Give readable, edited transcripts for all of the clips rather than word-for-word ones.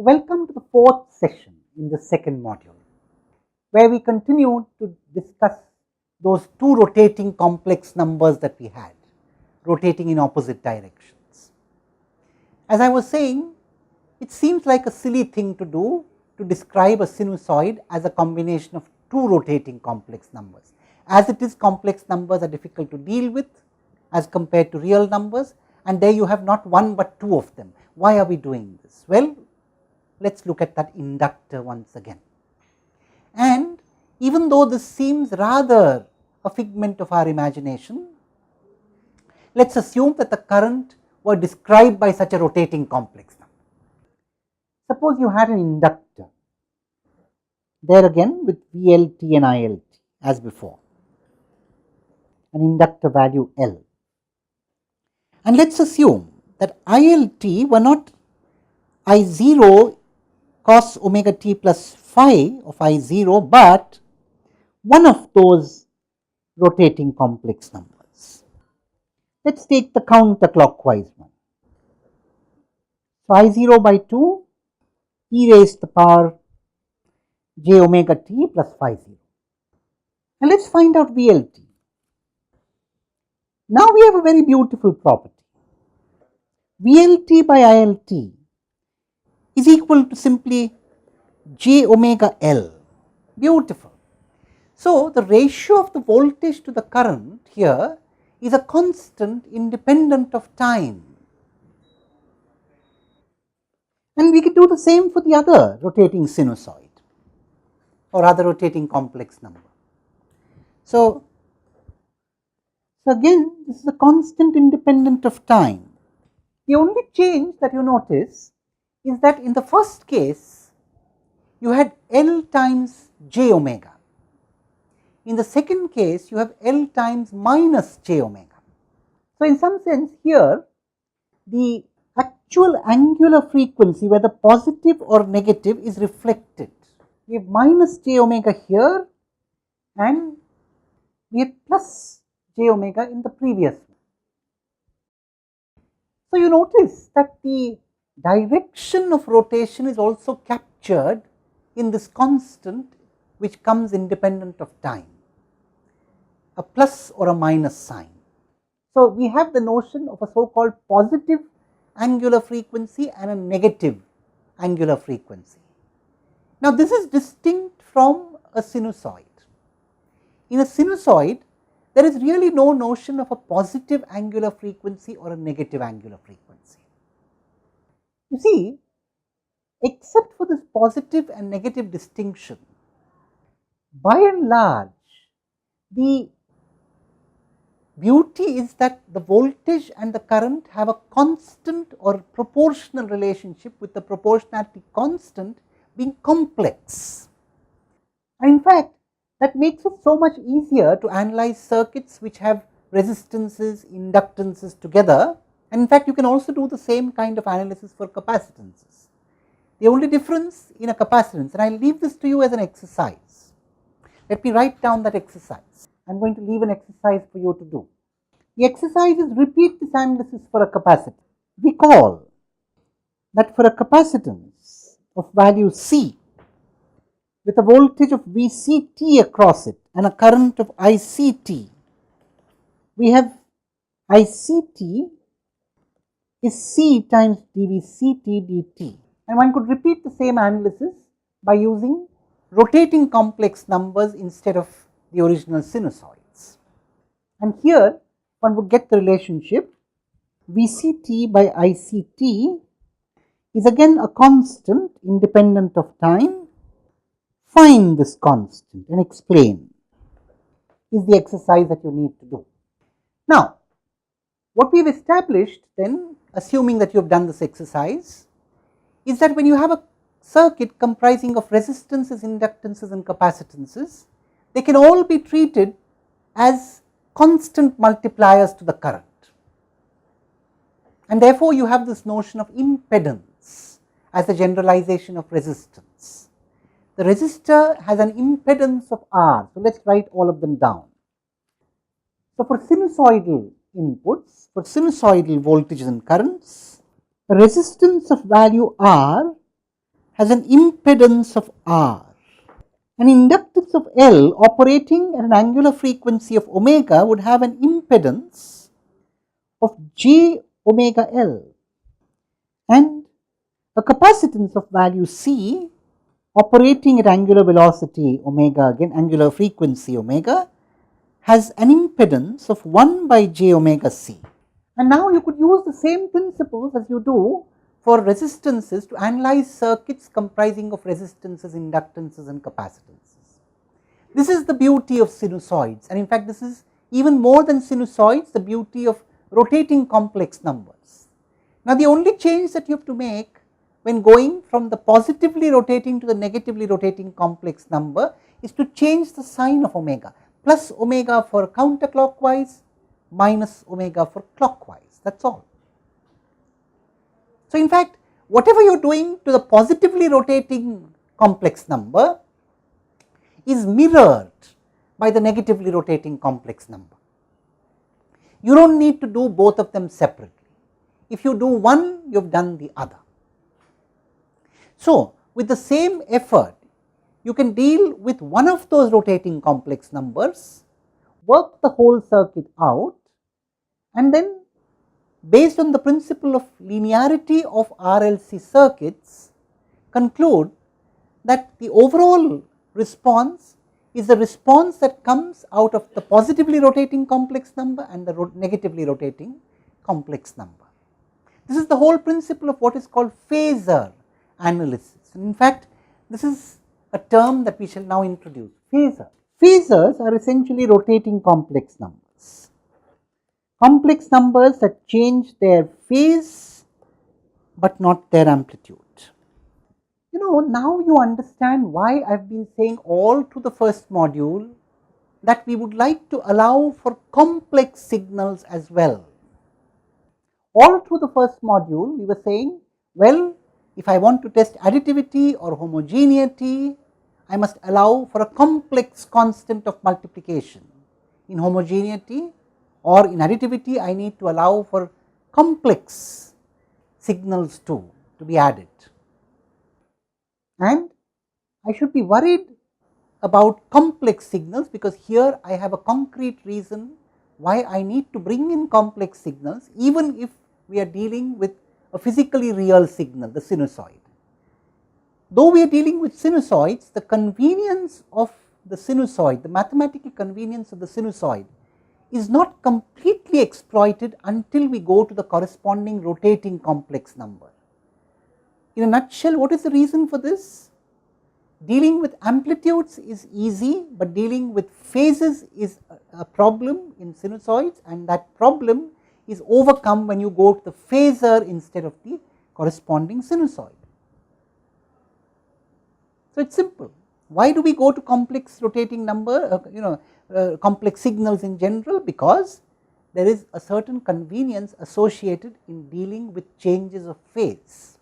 Welcome to the fourth session in the second module, where we continue to discuss those two rotating complex numbers that we had, rotating in opposite directions. As I was saying, it seems like a silly thing to do to describe a sinusoid as a combination of two rotating complex numbers. As it is, complex numbers are difficult to deal with as compared to real numbers, and there you have not one but two of them. Why are we doing this? Well, let us look at that inductor once again. And even though this seems rather a figment of our imagination, let us assume that the current were described by such a rotating complex number. Suppose you had an inductor, there again with VLT and ILT as before, an inductor value L. And let us assume that ILT were not I0 cos omega t plus phi of I0, but one of those rotating complex numbers. Let us take the counterclockwise one. So, I0 by 2 e raised to the power j omega t plus phi 0. And let us find out VLT. Now, we have a very beautiful property. VLT by ILT is equal to simply j omega L. Beautiful. So, the ratio of the voltage to the current here is a constant independent of time. And we can do the same for the other rotating sinusoid or other rotating complex number. So again, this is a constant independent of time. The only change that you notice is that in the first case, you had L times j omega. In the second case, you have L times minus j omega. So, in some sense here, the actual angular frequency, whether positive or negative, is reflected. We have minus j omega here and we have plus j omega in the previous one. So, you notice that the direction of rotation is also captured in this constant which comes independent of time, a plus or a minus sign. So, we have the notion of a so called positive angular frequency and a negative angular frequency. Now, this is distinct from a sinusoid. In a sinusoid, there is really no notion of a positive angular frequency or a negative angular frequency. You see, except for this positive and negative distinction, by and large, the beauty is that the voltage and the current have a constant or proportional relationship, with the proportionality constant being complex. And in fact, that makes it so much easier to analyze circuits which have resistances, inductances together. And in fact, you can also do the same kind of analysis for capacitances. The only difference in a capacitance, and I will leave this to you as an exercise. Let me write down that exercise. I am going to leave an exercise for you to do. The exercise is repeat this analysis for a capacitor. Recall that for a capacitance of value C, with a voltage of VCT across it and a current of ICT, we have ICT is C times dVCT dt. And one could repeat the same analysis by using rotating complex numbers instead of the original sinusoids. And here one would get the relationship VCT by ICT is again a constant independent of time. Find this constant and explain is the exercise that you need to do. Now, what we have established then, assuming that you have done this exercise, is that when you have a circuit comprising of resistances, inductances and capacitances, they can all be treated as constant multipliers to the current. And therefore, you have this notion of impedance as a generalization of resistance. The resistor has an impedance of R. So, let us write all of them down. So, for sinusoidal inputs, for sinusoidal voltages and currents, a resistance of value R has an impedance of R. An inductance of L operating at an angular frequency of omega would have an impedance of j omega L, and a capacitance of value C operating at angular velocity omega, again angular frequency omega, has an impedance of 1 by j omega C. And now you could use the same principles as you do for resistances to analyze circuits comprising of resistances, inductances and capacitances. This is the beauty of sinusoids, and in fact this is even more than sinusoids, the beauty of rotating complex numbers. Now the only change that you have to make when going from the positively rotating to the negatively rotating complex number is to change the sign of omega, plus omega for counterclockwise, minus omega for clockwise, that is all. So in fact, whatever you are doing to the positively rotating complex number is mirrored by the negatively rotating complex number. You do not need to do both of them separately. If you do one, you have done the other. So with the same effort, you can deal with one of those rotating complex numbers, work the whole circuit out, and then based on the principle of linearity of RLC circuits, conclude that the overall response is the response that comes out of the positively rotating complex number and the negatively rotating complex number. This is the whole principle of what is called phasor analysis. And in fact, this is a term that we shall now introduce, phasor. Phasors are essentially rotating complex numbers. Complex numbers that change their phase but not their amplitude. Now you understand why I have been saying all through the first module that we would like to allow for complex signals as well. All through the first module we were saying, well, if I want to test additivity or homogeneity, I must allow for a complex constant of multiplication. In homogeneity or in additivity, I need to allow for complex signals too to be added. And I should be worried about complex signals because here I have a concrete reason why I need to bring in complex signals even if we are dealing with a physically real signal, the sinusoid. Though we are dealing with sinusoids, the convenience of the sinusoid, the mathematical convenience of the sinusoid is not completely exploited until we go to the corresponding rotating complex number. In a nutshell, what is the reason for this? Dealing with amplitudes is easy, but dealing with phases is a problem in sinusoids, and that problem is overcome when you go to the phasor instead of the corresponding sinusoid. So it is simple. Why do we go to complex rotating number, complex signals in general? Because there is a certain convenience associated in dealing with changes of phase,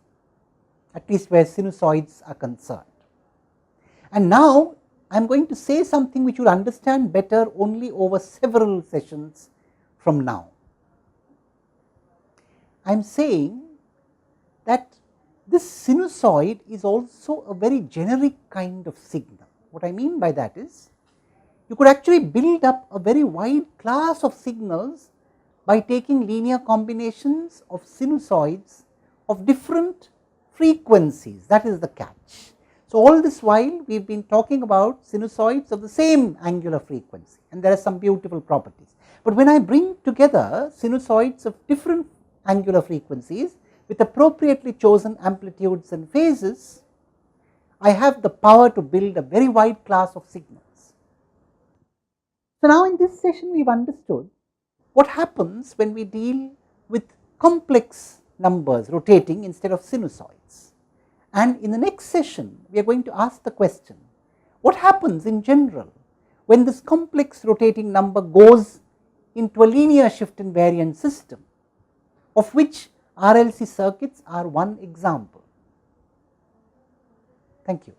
at least where sinusoids are concerned. And now I am going to say something which you will understand better only over several sessions from now. I am saying that this sinusoid is also a very generic kind of signal. What I mean by that is, you could actually build up a very wide class of signals by taking linear combinations of sinusoids of different frequencies. That is the catch. So all this while we have been talking about sinusoids of the same angular frequency, and there are some beautiful properties. But when I bring together sinusoids of different angular frequencies with appropriately chosen amplitudes and phases, I have the power to build a very wide class of signals. So now in this session we have understood what happens when we deal with complex numbers rotating instead of sinusoids. And in the next session we are going to ask the question, what happens in general when this complex rotating number goes into a linear shift invariant system, of which RLC circuits are one example. Thank you.